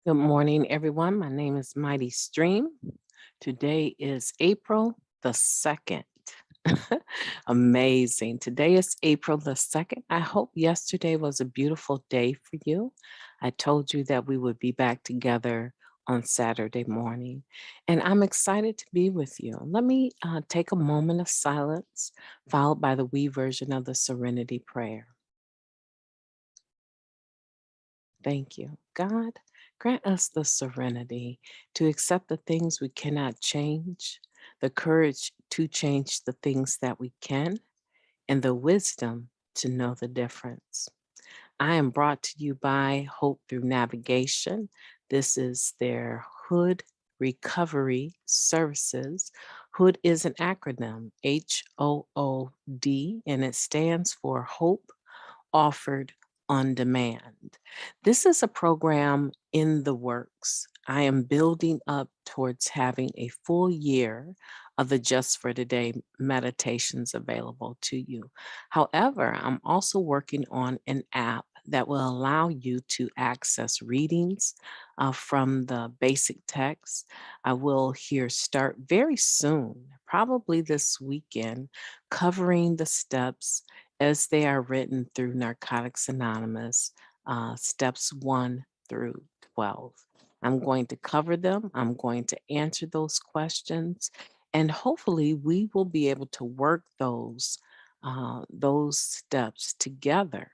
Good morning, everyone. My name is Mighty Stream. Today is April the 2nd. Amazing. Today is April the 2nd. I hope yesterday was a beautiful day for you. I told you that we would be back together on Saturday morning, and I'm excited to be with you. Let me take a moment of silence, followed by the we version of the Serenity Prayer. Thank you. God, grant us the serenity to accept the things we cannot change, the courage to change the things that we can, and the wisdom to know the difference. I am brought to you by Hope Through Navigation. This is their Hood Recovery Services. Hood is an acronym, HOOD, and it stands for Hope Offered on Demand. This is a program in the works. I am building up towards having a full year of the Just for Today meditations available to you. However, I'm also working on an app that will allow you to access readings from the basic text. I will here start very soon, probably this weekend, covering the steps as they are written through Narcotics Anonymous, steps 1 through 12. I'm going to cover them. I'm going to answer those questions, and hopefully, we will be able to work those steps together.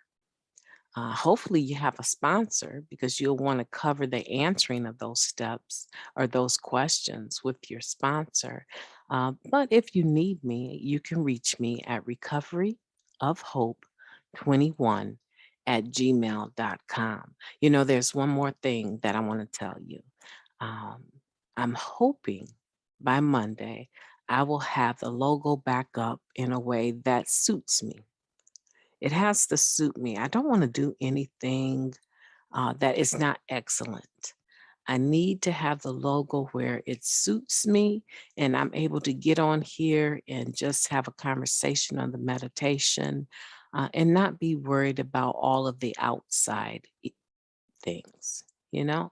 Hopefully, you have a sponsor because you'll want to cover the answering of those steps or those questions with your sponsor. But if you need me, you can reach me at recoveryofhope21 at gmail.com. You know, there's one more thing that I want to tell you. Um, I'm hoping by Monday, I will have the logo back up in a way that suits me. It has to suit me. I don't want to do anything that is not excellent. I need to have the logo where it suits me and I'm able to get on here and just have a conversation on the meditation and not be worried about all of the outside things, you know?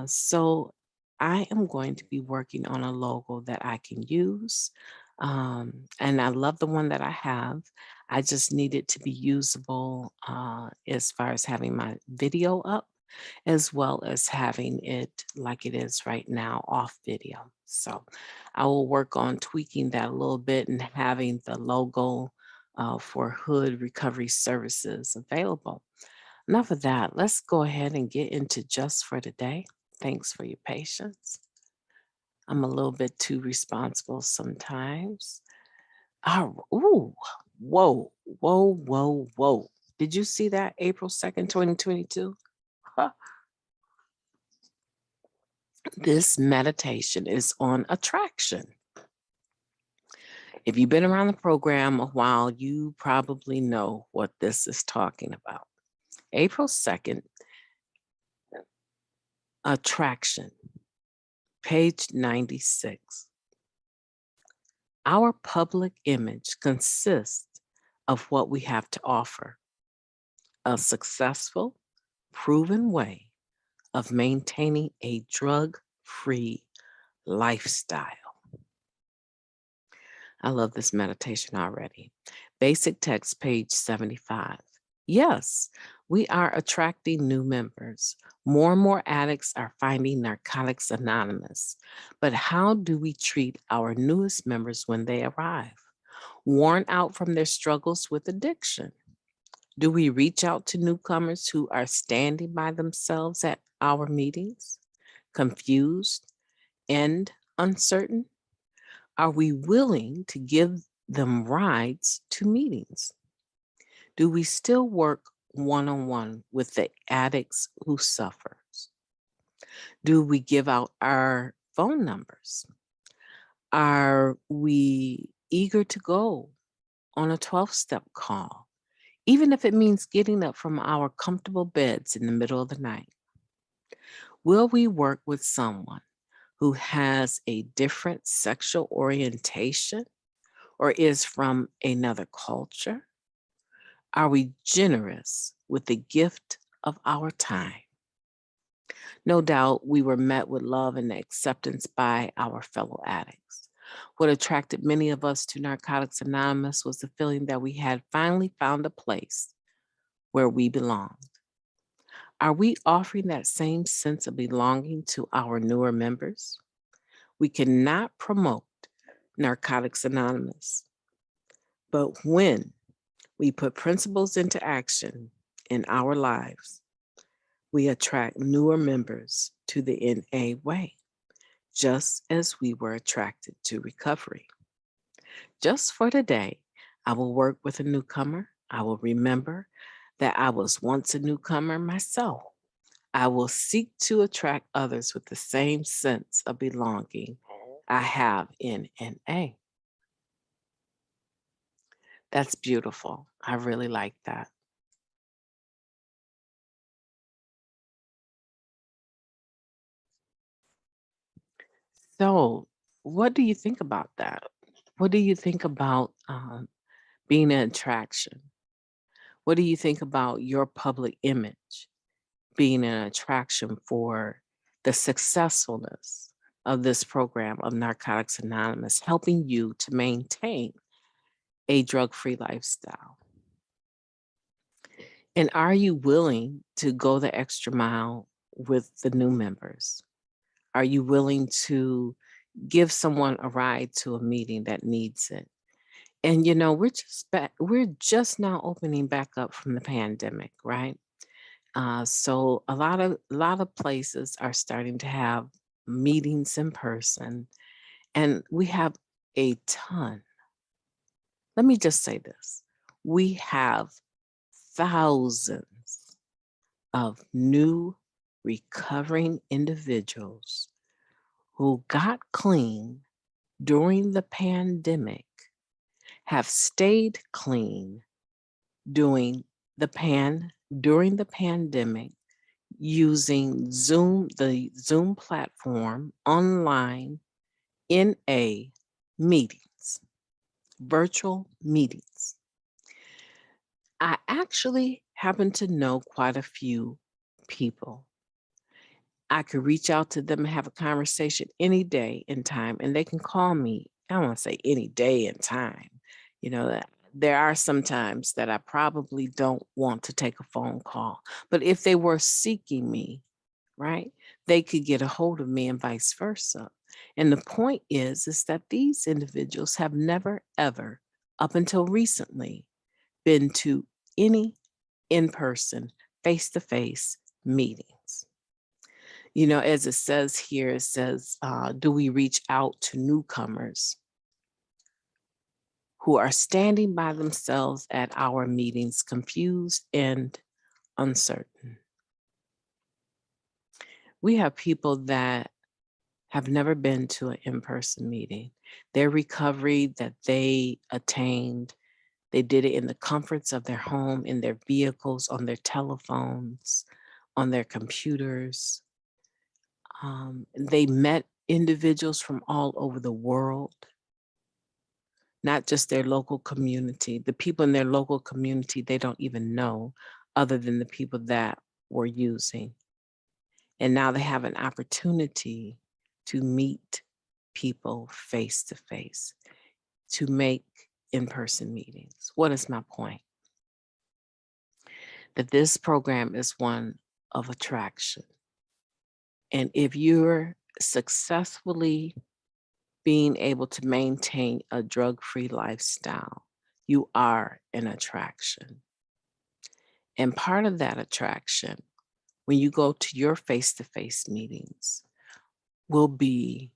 So I am going to be working on a logo that I can use. And I love the one that I have. I just need it to be usable as far as having my video up, as well as having it like it is right now off video. So I will work on tweaking that a little bit and having the logo for Hood Recovery Services available. Enough of that. Let's go ahead and get into Just for Today. Thanks for your patience. I'm a little bit too responsible sometimes. Ooh, whoa. Did you see that April 2nd, 2022? Huh. This meditation is on attraction. If you've been around the program a while, you probably know what this is talking about. April 2nd, attraction, page 96. Our public image consists of what we have to offer, a successful, proven way of maintaining a drug free lifestyle. I love this meditation already. Basic text, page 75. Yes, we are attracting new members. More and more addicts are finding Narcotics Anonymous. But how do we treat our newest members when they arrive? Worn out from their struggles with addiction? Do we reach out to newcomers who are standing by themselves at our meetings, confused and uncertain? Are we willing to give them rides to meetings? Do we still work one on one with the addicts who suffers? Do we give out our phone numbers? Are we eager to go on a 12-step call, even if it means getting up from our comfortable beds in the middle of the night? Will we work with someone who has a different sexual orientation or is from another culture? Are we generous with the gift of our time? No doubt we were met with love and acceptance by our fellow addicts. What attracted many of us to Narcotics Anonymous was the feeling that we had finally found a place where we belonged. Are we offering that same sense of belonging to our newer members? We cannot promote Narcotics Anonymous, but when we put principles into action in our lives, we attract newer members to the NA way, just as we were attracted to recovery. Just for today, I will work with a newcomer. I will remember that I was once a newcomer myself. I will seek to attract others with the same sense of belonging I have in NA. That's beautiful. I really like that. So, what do you think about that? What do you think about being an attraction? What do you think about your public image being an attraction for the successfulness of this program of Narcotics Anonymous, helping you to maintain a drug free lifestyle? And are you willing to go the extra mile with the new members? Are you willing to give someone a ride to a meeting that needs it? And we're just now opening back up from the pandemic, right? So a lot of places are starting to have meetings in person, and we have a ton. Let me just say this: we have thousands of new recovering individuals who got clean during the pandemic, have stayed clean during during the pandemic using the Zoom platform, online NA meetings, virtual meetings. I actually happen to know quite a few people. I could reach out to them and have a conversation any day and time, and they can call me. I don't want to say any day and time. There are some times that I probably don't want to take a phone call, but if they were seeking me, right, they could get a hold of me and vice versa. And the point is that these individuals have never, ever, up until recently, been to any in person, face to face meetings. As it says here, it says, do we reach out to newcomers who are standing by themselves at our meetings, confused and uncertain? We have people that have never been to an in person meeting. Their recovery that they attained, they did it in the comforts of their home, in their vehicles, on their telephones, on their computers. They met individuals from all over the world, not just their local community. The people in their local community, they don't even know other than the people that were using. And now they have an opportunity to meet people face to face, to make in person meetings. What is my point? That this program is one of attraction. And if you're successfully being able to maintain a drug free lifestyle, you are an attraction. And part of that attraction, when you go to your face to face meetings, will be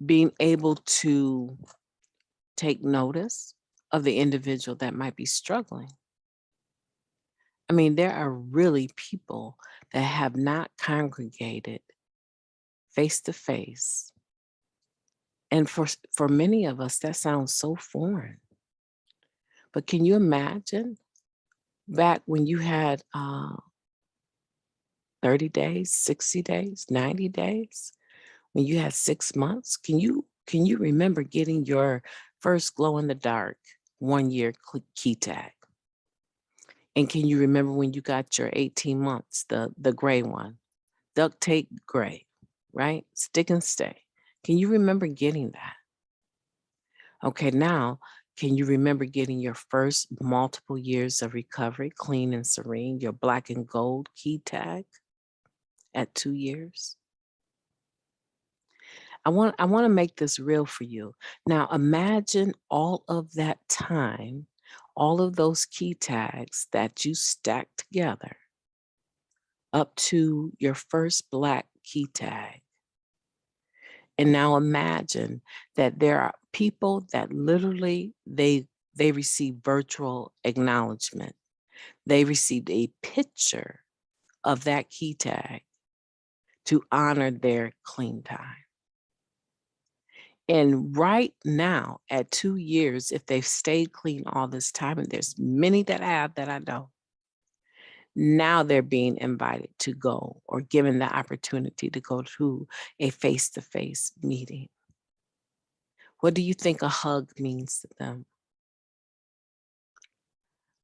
being able to take notice of the individual that might be struggling. I mean, there are really people that have not congregated face to face. And for many of us, that sounds so foreign. But can you imagine back when you had 30 days, 60 days, 90 days, when you had 6 months? Can you remember getting your first glow in the dark 1 year key tag? And can you remember when you got your 18 months, the gray one? Duct tape gray, right? Stick and stay. Can you remember getting that? Okay, now, can you remember getting your first multiple years of recovery, clean and serene, your black and gold key tag at 2 years? I want to make this real for you. Now imagine all of that time, all of those key tags that you stacked together up to your first black key tag. And now imagine that there are people that literally they receive virtual acknowledgement. They received a picture of that key tag to honor their clean time. And right now, at 2 years, if they've stayed clean all this time, and there's many that have that I know, now they're being invited to go or given the opportunity to go to a face-to-face meeting. What do you think a hug means to them?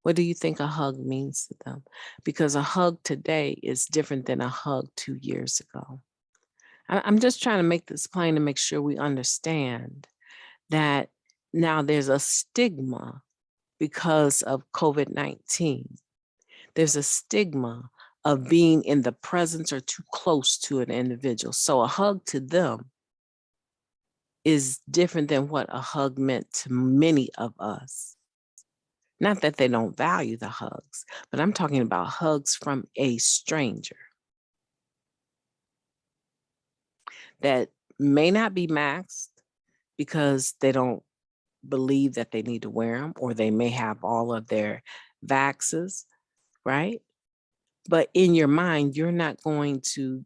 What do you think a hug means to them? Because a hug today is different than a hug 2 years ago. I'm just trying to make this plain to make sure we understand that now there's a stigma because of COVID-19. There's a stigma of being in the presence or too close to an individual. So a hug to them is different than what a hug meant to many of us. Not that they don't value the hugs, but I'm talking about hugs from a stranger that may not be masked because they don't believe that they need to wear them, or they may have all of their vaxes, right? But in your mind, you're not going to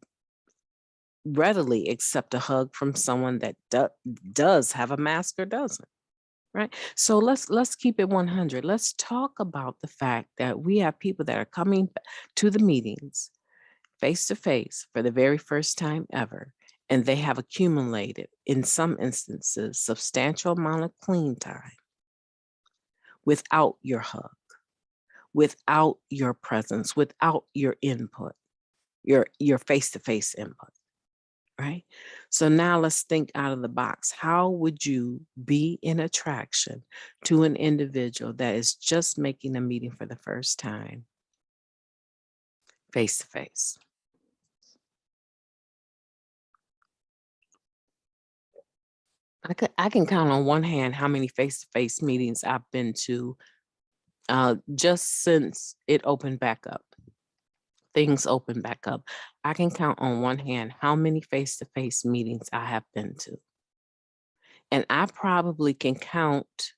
readily accept a hug from someone that does have a mask or doesn't, right? So let's keep it 100. Let's talk about the fact that we have people that are coming to the meetings face to face for the very first time ever, and they have accumulated, in some instances, substantial amount of clean time without your hug, without your presence, without your input, your face-to-face input, right? So now let's think out of the box. How would you be an attraction to an individual that is just making a meeting for the first time face to face? I can count on one hand how many face-to-face meetings I've been to just since it opened back up. Things open back up. I can count on one hand how many face-to-face meetings I have been to. And I probably can count,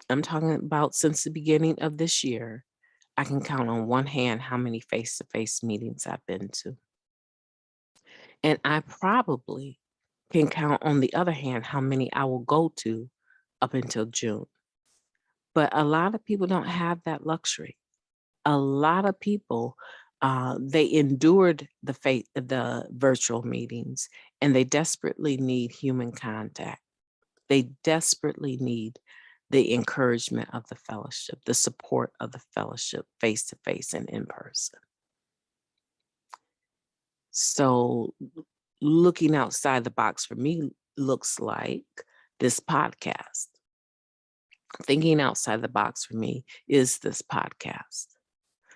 I'm talking about since the beginning of this year, I can count on one hand how many face-to-face meetings I've been to. And I probably can count on the other hand how many I will go to up until June. But a lot of people don't have that luxury. A lot of people, they endured the virtual meetings, and they desperately need human contact. They desperately need the encouragement of the fellowship, the support of the fellowship, face to face and in person. So looking outside the box for me looks like this podcast. Thinking outside the box for me is this podcast,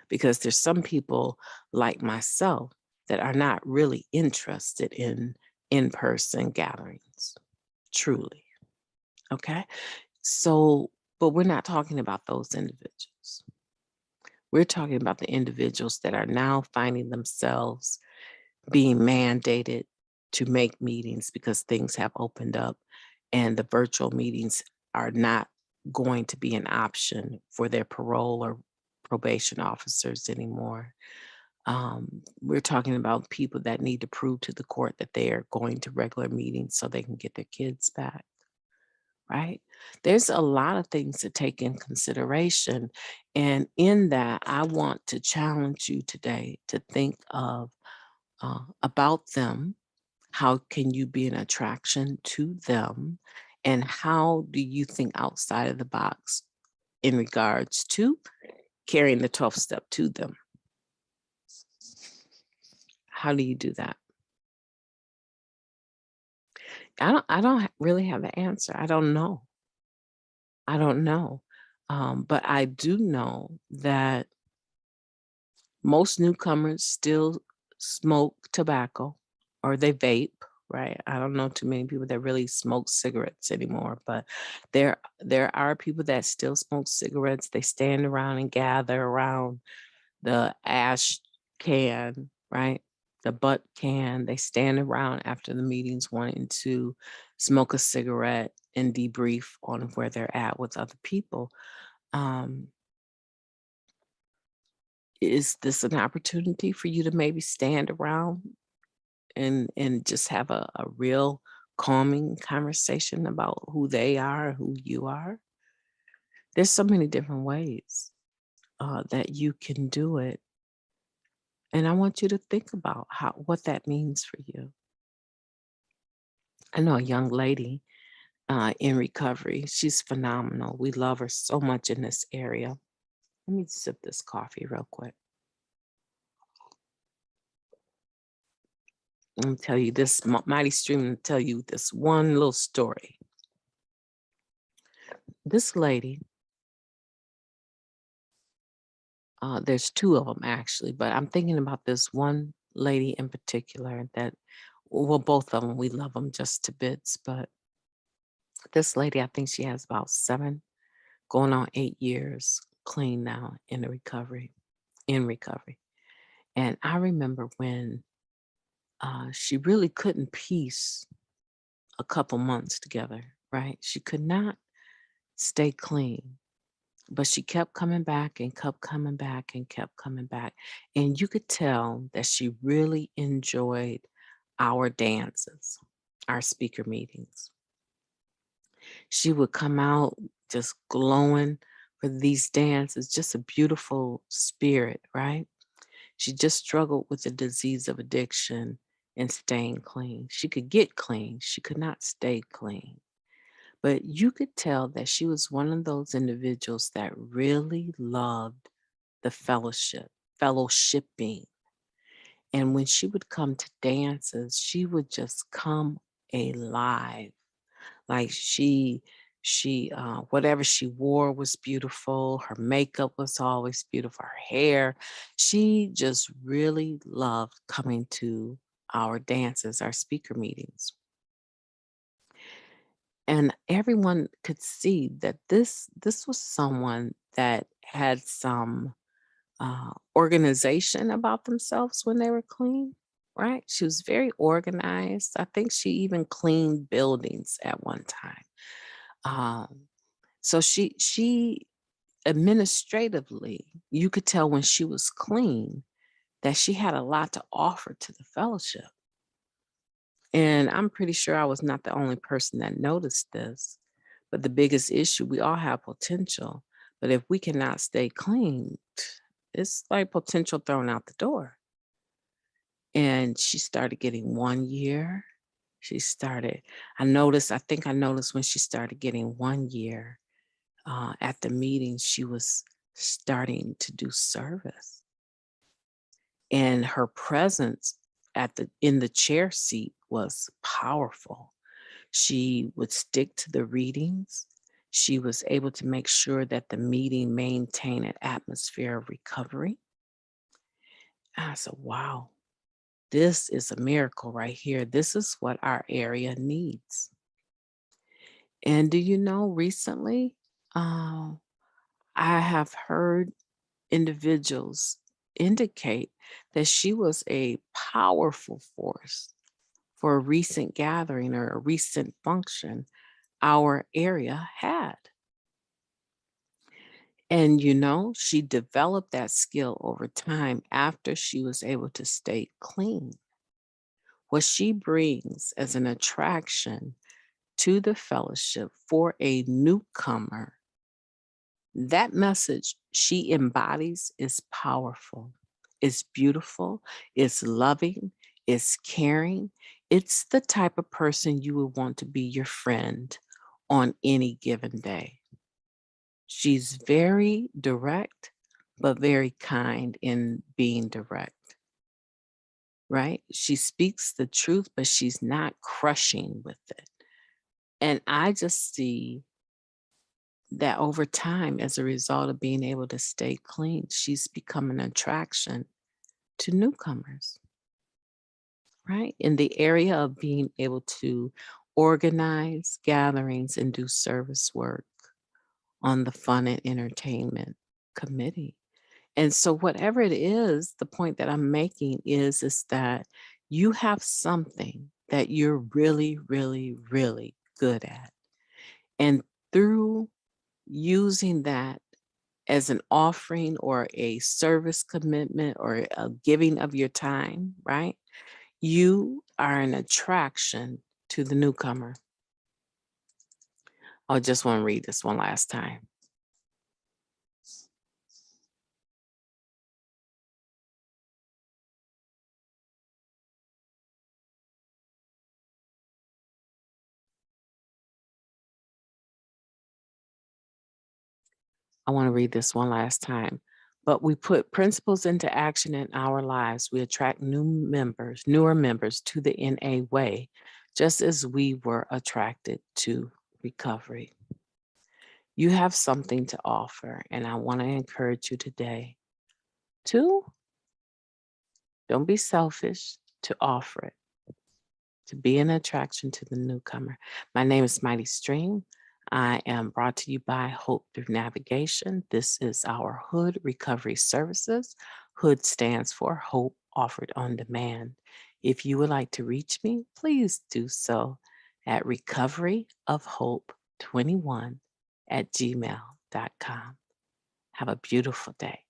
because there's some people like myself that are not really interested in in-person gatherings, truly. Okay. So, but we're not talking about those individuals. We're talking about the individuals that are now finding themselves being mandated to make meetings because things have opened up and the virtual meetings are not going to be an option for their parole or probation officers anymore. We're talking about people that need to prove to the court that they are going to regular meetings so they can get their kids back, right? There's a lot of things to take in consideration. And in that, I want to challenge you today to think of about them. How can you be an attraction to them? And how do you think outside of the box in regards to carrying the 12th step to them. How do you do that? I don't really have the answer. I don't know. I don't know. But I do know that most newcomers still smoke tobacco or they vape, right? I don't know too many people that really smoke cigarettes anymore, but there are people that still smoke cigarettes. They stand around and gather around the ash can, right? The butt can. They stand around after the meetings wanting to smoke a cigarette and debrief on where they're at with other people. Um, is this an opportunity for you to maybe stand around and just have a real calming conversation about who they are, who you are? There's so many different ways that you can do it. And I want you to think about what that means for you. I know a young lady in recovery. She's phenomenal. We love her so much in this area. Let me sip this coffee real quick. Let me tell you this mighty stream and tell you this one little story. This lady, there's two of them actually, but I'm thinking about this one lady in particular that, well, both of them, we love them just to bits. But this lady, I think she has about 7, going on 8 years clean now in recovery. And I remember when she really couldn't piece a couple months together, right? She could not stay clean, but she kept coming back and kept coming back and kept coming back. And you could tell that she really enjoyed our dances, our speaker meetings. She would come out just glowing for these dances, just a beautiful spirit, right? She just struggled with the disease of addiction and staying clean. She could get clean, she could not stay clean. But you could tell that she was one of those individuals that really loved the fellowshipping. And when she would come to dances, she would just come alive. Like whatever she wore was beautiful. Her makeup was always beautiful. Her hair. She just really loved coming to our dances, our speaker meetings. And everyone could see that this was someone that had some organization about themselves when they were clean, right? She was very organized. I think she even cleaned buildings at one time. Um, so she administratively, you could tell when she was clean that she had a lot to offer to the fellowship. And I'm pretty sure I was not the only person that noticed this. But the biggest issue, we all have potential. But if we cannot stay clean, it's like potential thrown out the door. And she started getting 1 year. I think I noticed when she started getting 1 year at the meeting, she was starting to do service. And her presence in the chair seat was powerful. She would stick to the readings. She was able to make sure that the meeting maintained an atmosphere of recovery. I said, wow, this is a miracle right here. This is what our area needs. And do you know, recently, uh, I have heard individuals indicate that she was a powerful force for a recent gathering or a recent function our area had. And she developed that skill over time after she was able to stay clean. What she brings as an attraction to the fellowship for a newcomer, that message she embodies is powerful, it's beautiful, it's loving, it's caring. It's the type of person you would want to be your friend on any given day. She's very direct, but very kind in being direct, right? She speaks the truth, but she's not crushing with it. And I just see that over time, as a result of being able to stay clean, she's become an attraction to newcomers, right? In the area of being able to organize gatherings and do service work on the fun and entertainment committee. And so whatever it is, the point that I'm making is that you have something that you're really, really, really good at. And through using that as an offering or a service commitment or a giving of your time, right? You are an attraction to the newcomer. I just want to read this one last time. I want to read this one last time. But we put principles into action in our lives. We attract newer members to the NA way, just as we were attracted to recovery. You have something to offer, and I want to encourage you today to don't be selfish, to offer it, to be an attraction to the newcomer. My name is Mighty Stream. I am brought to you by Hope Through Navigation. This is our Hood Recovery Services. Hood stands for Hope Offered on Demand. If you would like to reach me, please do so at recoveryofhope21@gmail.com. Have a beautiful day.